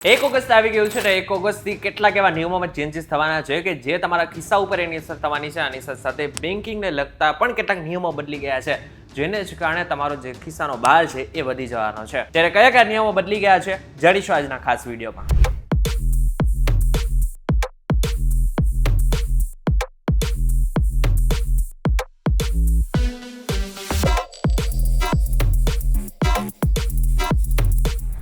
1 August આવી ગયું છે. 1 ઓગસ્ટથી કેટલાક એવા નિયમોમાં ચેન્જીસ થવાના છે કે જે તમારા ખિસ્સા ઉપર એની અસર થવાની છે. આની સાથે બેન્કિંગને લગતા પણ કેટલાક નિયમો બદલી ગયા છે, જેને જ કારણે તમારો જે ખિસ્સાનો ભાર છે એ વધી જવાનો છે. ત્યારે કયા કયા નિયમો બદલી ગયા છે જાણીશું આજના ખાસ વિડીયોમાં.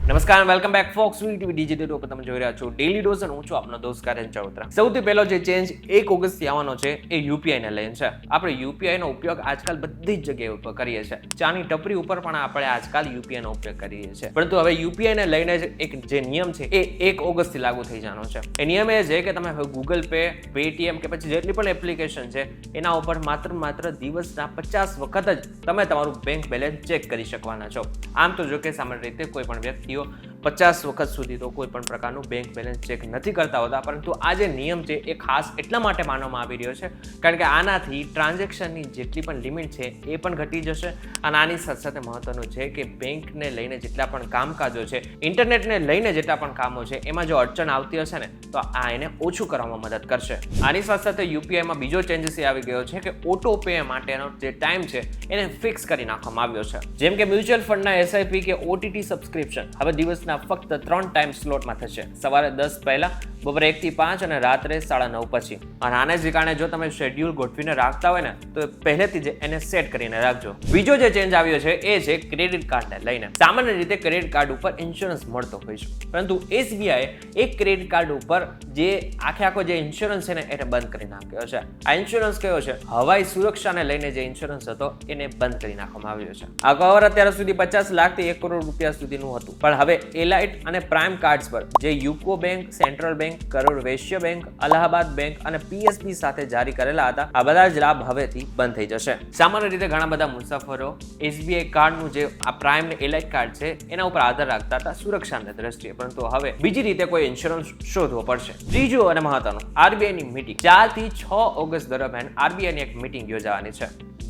નમસ્કાર, welcome back Fox TV Digital ઉપર તમે જોઈ રહ્યા છો ડેલી ડોઝ અને હું છું આપનો દોસ્ત કારેન ચૌધરા. સૌથી પહેલો જે ચેન્જ 1 ઓગસ્ટથી આવવાનો છે એ યુપીઆઈ ને લઈને છે. આપણે યુપીઆઈ નો ઉપયોગ આજકાલ બધી જ જગ્યાએ ઉપર કરીએ છીએ. ચાની ટપરી ઉપર પણ આપણે આજકાલ યુપીઆઈ નો ઉપયોગ કરીએ છીએ. પરંતુ હવે યુપીઆઈ ને લઈને એક જે નિયમ છે એ 1 ઓગસ્ટથી લાગુ થઈ જવાનો છે. એ નિયમ એ છે કે તમે હવે ગૂગલ પે, પેટીએમ કે પછી જેટલી પણ એપ્લિકેશન છે એના ઉપર માત્ર દિવસના 50 વખત જ તમે તમારું બેંક બેલેન્સ ચેક કરી શકવાના છો. આમ તો જો કે સામાન્ય રીતે કોઈ પણ વ્યક્તિઓ 50 વખત સુધી તો કોઈ પણ પ્રકારનું બેંક બેલેન્સ ચેક નથી કરતા હોતા, પરંતુ આ જે નિયમ છે એ ખાસ એટલા માટે માનવામાં આવી રહ્યો છે કારણ કે આનાથી ટ્રાન્ઝેક્શનની જેટલી પણ લિમિટ છે એ પણ ઘટી જશે. અને આની સાથે સાથે મહત્વનું છે કે બેંકને લઈને જેટલા પણ કામકાજો છે, ઇન્ટરનેટને લઈને જેટલા પણ કામો છે, એમાં જો અડચણ આવતી હશે ને તો આ એને ઓછું કરવામાં મદદ કરશે. આની સાથે સાથે યુપીઆઈમાં બીજો ચેન્જીસ આવી ગયો છે કે ઓટો પે માટેનો જે ટાઈમ છે એને ફિક્સ કરી નાખવામાં આવ્યો છે. જેમ કે મ્યુચ્યુઅલ ફંડના એસઆઈપી કે ઓટીટી સબસ્ક્રિપ્શન હવે દિવસના ફક્ત 3 ટાઈમ સ્લોટમાં થશે. સવારે 10 પહેલા, બપોરે 1 થી 5 અને રાત્રે 9:30 પછી. અને આને જ કારણે જો તમે શેડ્યુલ ગોઠવીને રાખતા હોય ને તો પહેલેથી જ એને સેટ કરીને રાખજો. બીજો જે ચેન્જ આવ્યો છે એ છે ક્રેડિટ કાર્ડને લઈને. સામાન્ય રીતે ક્રેડિટ કાર્ડ ઉપર ઇન્સ્યોરન્સ મળતો હોય છે, પરંતુ એસબીઆઈ એક ક્રેડિટ કાર્ડ ઉપર જે આખો જે ઇન્સ્યોરન્સ છે ને એને બંધ કરી નાખ્યો છે. આ ઇન્સ્યોરન્સ કયો છે? હવાઈ સુરક્ષાને લઈને જે ઇન્સ્યોરન્સ હતો એને બંધ કરી નાખવામાં આવ્યો છે. આ કવર અત્યાર સુધી 50 લાખથી 1 કરોડ રૂપિયા સુધીનું હતું, પણ હવે એલાઇટ અને પ્રાઇમ કાર્ડ્સ પર જે UCO bank, central bank, Karur Vysya bank, Allahabad bank અને પીએસબી સાથે જારી કરેલા હતા, આ બધા જ લાભ હવેથી બંધ થઈ જશે. સામાન્ય રીતે ઘણા બધા મુસાફરો એસબીઆઈ કાર્ડનું જે આ પ્રાઇમ ને એલાઇટ કાર્ડ છે એના ઉપર આધાર રાખતા હતા સુરક્ષાની દ્રષ્ટિએ, પરંતુ હવે બીજી રીતે કોઈ ઇન્સ્યોરન્સ શોધવો પડશે. ત્રીજું અને મહત્વનું, આરબીઆઈની મીટિંગ 4 થી 6 ઓગસ્ટ દરમિયાન આરબીઆઈની એક મીટિંગ યોજાવાની છે,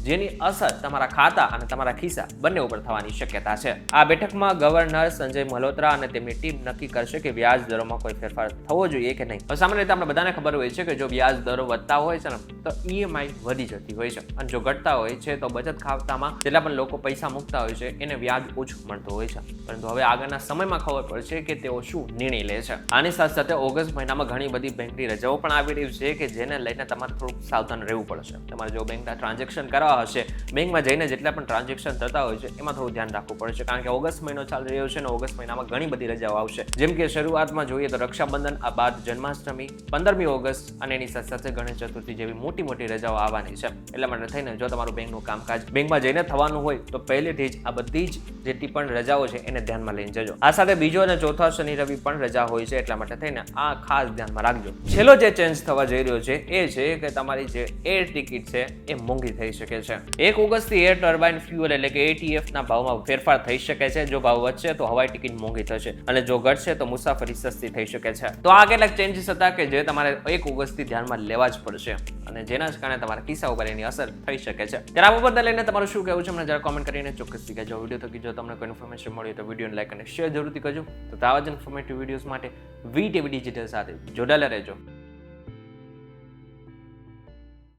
જેની અસર તમારા ખાતા અને તમારા ખિસ્સા બંને ઉપર થવાની શક્યતા છે. આ બેઠકમાં ગવર્નર સંજય મલ્હોત્રા અને તેમની ટીમ નક્કી કરશે કે વ્યાજ દરોમાં કોઈ ફેરફાર થવો જોઈએ કે નહીં. સામાન્ય રીતે આપણે બધાને ખબર હોય છે કે જો વ્યાજ દરો વધતા હોય છે ને તો ઈએમઆઈ વધી જતી હોય છે, અને જો ઘટતા હોય છે તો બચત ખાતામાં જેટલા પણ લોકો પૈસા મૂકતા હોય છે એને વ્યાજ ઓછું મળતું હોય છે. પરંતુ હવે આગળના સમયમાં ખબર પડશે કે તેઓ શું નિર્ણય લે છે. આની સાથે સાથે ઓગસ્ટ મહિનામાં ઘણી બધી બેંકની રજાઓ પણ આવી રહી છે કે જેને લઈને તમારે થોડુંક સાવધાન રહેવું પડશે. તમારે જો બેંકના ટ્રાન્ઝેક્શન કરવા હશે, બેંકમાં જઈને જેટલા પણ ટ્રાન્ઝેક્શન થતા હોય છે એમાં થોડું ધ્યાન રાખવું પડશે, કારણ કે ઓગસ્ટ મહિનો ચાલી રહ્યો છે અને ઓગસ્ટ મહિનામાં ઘણી બધી રજાઓ આવશે. જેમ કે શરૂઆતમાં જોઈએ તો રક્ષાબંધન, આ બાદ જન્માષ્ટમી, 15મી ઓગસ્ટ અને એની સાથે સાથે ગણેશ ચતુર્થી જેવી મોટી રજાઓ આવવાની છે. એટલા માટે થઈને જો તમારું બેંકનું કામકાજ બેંકમાં જઈને થવાનું હોય તો પહેલેથી જ આ બધી જ જેટલી પણ રજાઓ છે એને ધ્યાનમાં લઈને જજો. આ સાથે બીજો અને ચોથા શનિ રવિ પણ રજા હોય છે, એટલા માટે થઈને આ ખાસ ધ્યાનમાં રાખજો. છેલ્લો જે ચેન્જ થવા જઈ રહ્યો છે એ છે કે તમારી જે એર ટિકિટ છે એ મોંઘી થઈ શકે છે. 1 ઓગસ્ટથી એર ટર્બાઇન ફ્યુઅલ એટલે કે એટીએફ ના ભાવમાં ફેરફાર થઈ શકે છે. જો ભાવ વધશે તો હવાઈ ટિકિટ મોંઘી થશે અને જો ઘટશે તો મુસાફરી સસ્તી થઈ શકે છે. તો આ કેટલાક ચેન્જીસ હતા કે જે તમારે 1 ઓગસ્ટથી ધ્યાનમાં લેવા જ પડશે અને જેના જ કારણે તમારા કિસ્સા ઉપર એની અસર થઈ શકે છે. ત્યારે આ બાબતને લઈને તમારું શું કહેવું છે મને જરા કોમેન્ટ કરીને ચોક્કસથી કહેજો. વિડીયો થકી જો તમને કોઈ ઇન્ફોર્મેશન મળી તો વિડીયોને લાઈક અને શેર જરૂરથી કરજો. તો આવા જ ઇન્ફોર્મેટિવ વિડીયોઝ માટે વીટીવી ડિજિટલ સાથે જોડાયેલા રહેજો.